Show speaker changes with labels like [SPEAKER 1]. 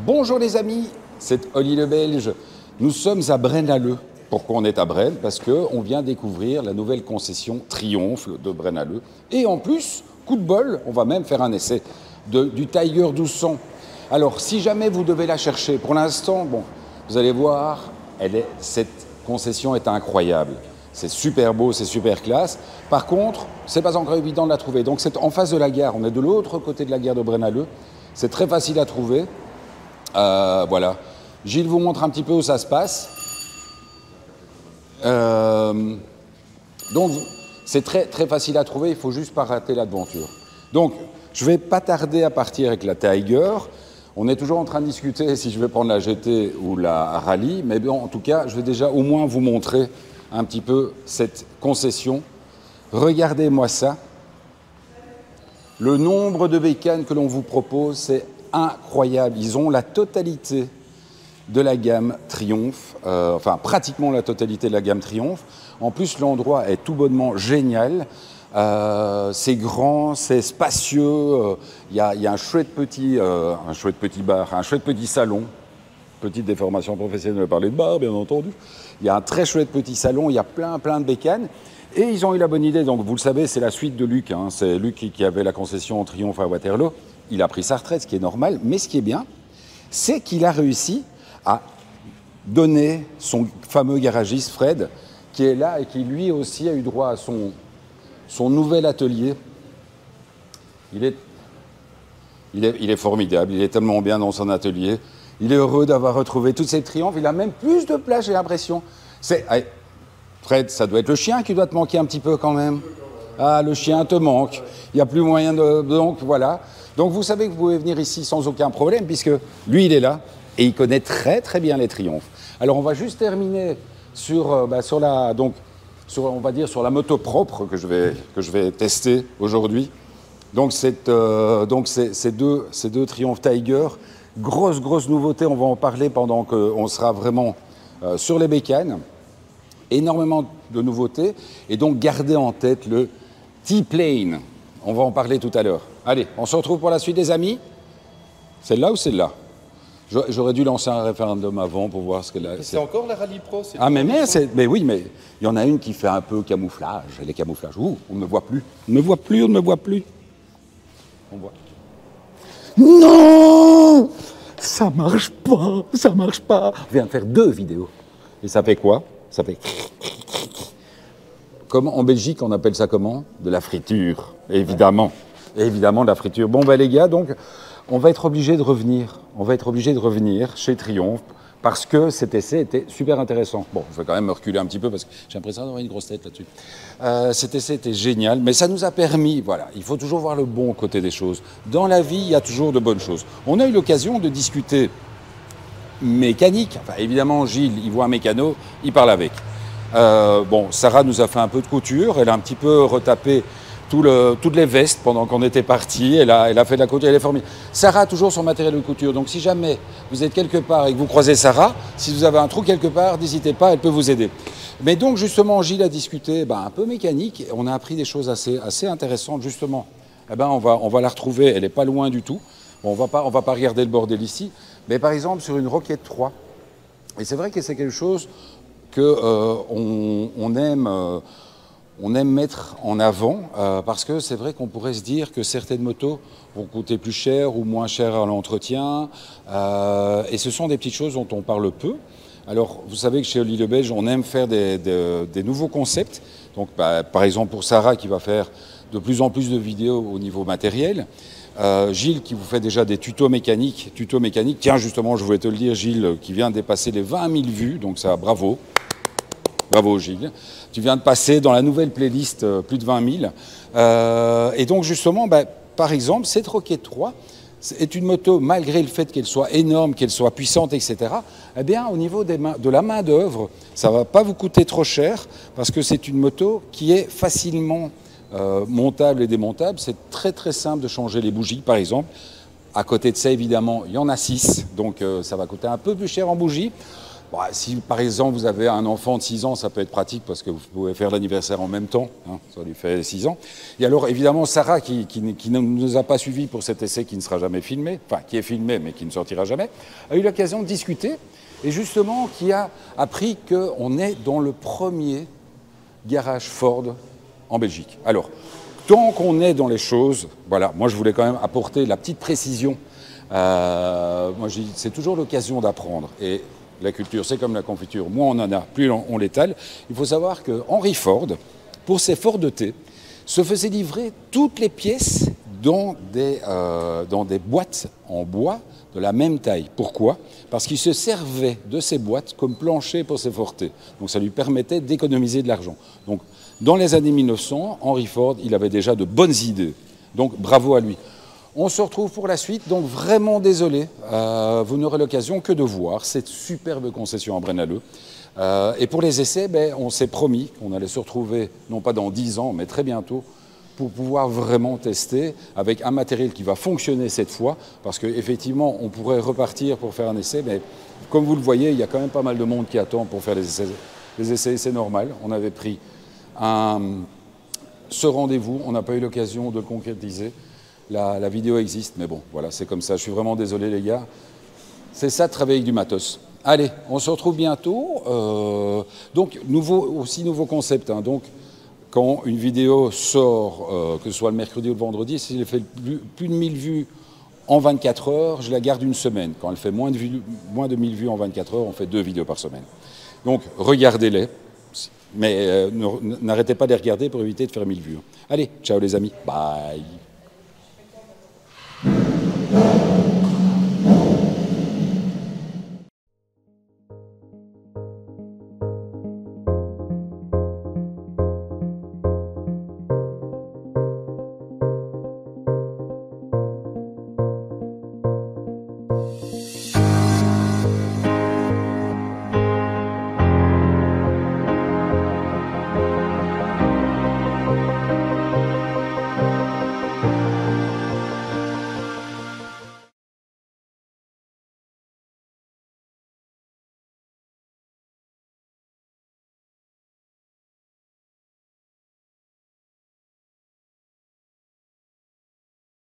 [SPEAKER 1] Bonjour les amis, c'est Oli le Belge. Nous sommes à Braine-l'Alleud. Pourquoi on est à Braine? Parce qu'on vient découvrir la nouvelle concession Triomphe de Braine-l'Alleud. Et en plus, coup de bol, on va même faire un essai du Tiger 1200. Alors, si jamais vous devez la chercher, pour l'instant, bon, vous allez voir, cette concession est incroyable. C'est super beau, c'est super classe. Par contre, c'est pas encore évident de la trouver. Donc, c'est en face de la gare. On est de l'autre côté de la gare de Braine-l'Alleud. C'est très facile à trouver. Voilà. Gilles vous montre un petit peu où ça se passe. Donc, c'est très, très facile à trouver. Il faut juste pas rater l'aventure. Donc, je vais pas tarder à partir avec la Tiger. On est toujours en train de discuter si je vais prendre la GT ou la Rallye. Mais bon, en tout cas, je vais déjà au moins vous montrer un petit peu cette concession. Regardez-moi ça. Le nombre de bécanes que l'on vous propose, c'est incroyable. Ils ont la totalité de la gamme Triomphe, enfin pratiquement la totalité de la gamme Triomphe. En plus, l'endroit est tout bonnement génial. C'est grand, c'est spacieux. Il y a un chouette petit bar, un chouette petit salon. Petite déformation professionnelle de parler de bar, bien entendu. Il y a un très chouette petit salon, il y a plein de bécanes. Et ils ont eu la bonne idée, donc vous le savez, c'est la suite de Luc. Hein. C'est Luc qui avait la concession Triomphe à Waterloo. Il a pris sa retraite, ce qui est normal. Mais ce qui est bien, c'est qu'il a réussi à donner son fameux garagiste Fred, qui est là et qui lui aussi a eu droit à son nouvel atelier. Il est formidable, il est tellement bien dans son atelier. Il est heureux d'avoir retrouvé toutes ces triomphes. Il a même plus de place, j'ai l'impression. Fred, ça doit être le chien qui doit te manquer un petit peu quand même. Ah, le chien te manque. Il n'y a plus moyen de... Donc, voilà. Donc, vous savez que vous pouvez venir ici sans aucun problème, puisque lui, il est là et il connaît très, très bien les triomphes. Alors, on va juste terminer sur la moto propre que je vais tester aujourd'hui. Donc, ces deux Triumph Tiger. Grosse nouveauté, on va en parler pendant qu'on sera vraiment sur les bécanes. Énormément de nouveautés. Et donc, gardez en tête le T-Plane. On va en parler tout à l'heure. Allez, on se retrouve pour la suite, les amis. Celle-là ou celle-là? J'aurais dû lancer un référendum avant pour voir ce qu'elle a.
[SPEAKER 2] C'est encore la Rallye Pro.
[SPEAKER 1] Ah, mais oui, mais il y en a une qui fait un peu camouflage. Elle est camouflage. Ouh, on ne me voit plus. On ne me voit plus, on ne me voit plus. On voit. Non! Ça marche pas, ça marche pas. Je viens de faire 2 vidéos. Et ça fait quoi? Ça fait... Comme en Belgique, on appelle ça comment? De la friture, évidemment. Évidemment, de la friture. Bon, les gars, donc, on va être obligé de revenir. On va être obligé de revenir chez Triomphe parce que cet essai était super intéressant. Bon, je vais quand même me reculer un petit peu parce que j'ai l'impression d'avoir une grosse tête là-dessus. Cet essai était génial, mais ça nous a permis, voilà, il faut toujours voir le bon côté des choses. Dans la vie, il y a toujours de bonnes choses. On a eu l'occasion de discuter mécanique. Enfin, évidemment, Gilles, il voit un mécano, il parle avec. Bon, Sarah nous a fait un peu de couture, elle a un petit peu retapé toutes les vestes pendant qu'on était partis, elle a fait de la couture, elle est formidable. Sarah a toujours son matériel de couture, donc si jamais vous êtes quelque part et que vous croisez Sarah, si vous avez un trou quelque part, n'hésitez pas, elle peut vous aider. Mais donc justement, Gilles a discuté un peu mécanique, on a appris des choses assez intéressantes justement. Eh ben, on va la retrouver, elle n'est pas loin du tout. Bon, on va pas regarder le bordel ici, mais par exemple sur une Rocket 3, et c'est vrai que c'est quelque chose qu'on aime mettre en avant parce que c'est vrai qu'on pourrait se dire que certaines motos vont coûter plus cher ou moins cher à l'entretien et ce sont des petites choses dont on parle peu. Alors vous savez que chez Oli le Belge, on aime faire des nouveaux concepts. Donc par exemple pour Sarah qui va faire de plus en plus de vidéos au niveau matériel. Gilles qui vous fait déjà des tutos mécaniques. Tiens justement, je voulais te le dire, Gilles, qui vient de dépasser les 20 000 vues, donc ça, bravo. Bravo Gilles. Tu viens de passer dans la nouvelle playlist plus de 20 000. Et donc justement, par exemple, cette Rocket 3 est une moto, malgré le fait qu'elle soit énorme, qu'elle soit puissante, etc., eh bien, au niveau de la main d'œuvre, ça ne va pas vous coûter trop cher parce que c'est une moto qui est facilement montable et démontable. C'est très simple de changer les bougies, par exemple. À côté de ça, évidemment, il y en a 6, donc ça va coûter un peu plus cher en bougies. Bon, si par exemple vous avez un enfant de 6 ans, ça peut être pratique parce que vous pouvez faire l'anniversaire en même temps, hein, ça lui fait 6 ans. Et alors évidemment Sarah, qui ne nous a pas suivis pour cet essai qui ne sera jamais filmé, enfin qui est filmé mais qui ne sortira jamais, a eu l'occasion de discuter et justement qui a appris qu'on est dans le premier garage Ford en Belgique. Alors, tant qu'on est dans les choses, voilà, moi je voulais quand même apporter la petite précision. Moi je dis, c'est toujours l'occasion d'apprendre. Et la culture, c'est comme la confiture, moins on en a, plus on l'étale. Il faut savoir que Henry Ford, pour ses Ford T, se faisait livrer toutes les pièces dans des boîtes en bois de la même taille. Pourquoi? Parce qu'il se servait de ces boîtes comme plancher pour ses Ford T. Donc ça lui permettait d'économiser de l'argent. Donc dans les années 1900, Henry Ford, il avait déjà de bonnes idées. Donc bravo à lui. On se retrouve pour la suite, donc vraiment désolé, vous n'aurez l'occasion que de voir cette superbe concession à Braine-l'Alleud. Et pour les essais, on s'est promis qu'on allait se retrouver, non pas dans 10 ans, mais très bientôt, pour pouvoir vraiment tester avec un matériel qui va fonctionner cette fois, parce qu'effectivement, on pourrait repartir pour faire un essai, mais comme vous le voyez, il y a quand même pas mal de monde qui attend pour faire les essais. Les essais, c'est normal. On avait pris ce rendez-vous, on n'a pas eu l'occasion de le concrétiser. La vidéo existe, mais bon, voilà, c'est comme ça. Je suis vraiment désolé, les gars. C'est ça de travailler avec du matos. Allez, on se retrouve bientôt. Donc, nouveau concept. Hein. Donc, quand une vidéo sort, que ce soit le mercredi ou le vendredi, si elle fait plus de 1000 vues en 24 heures, je la garde une semaine. Quand elle fait moins de 1000 vues en 24 heures, on fait 2 vidéos par semaine. Donc, regardez-les. Mais n'arrêtez pas de les regarder pour éviter de faire 1000 vues. Allez, ciao les amis. Bye.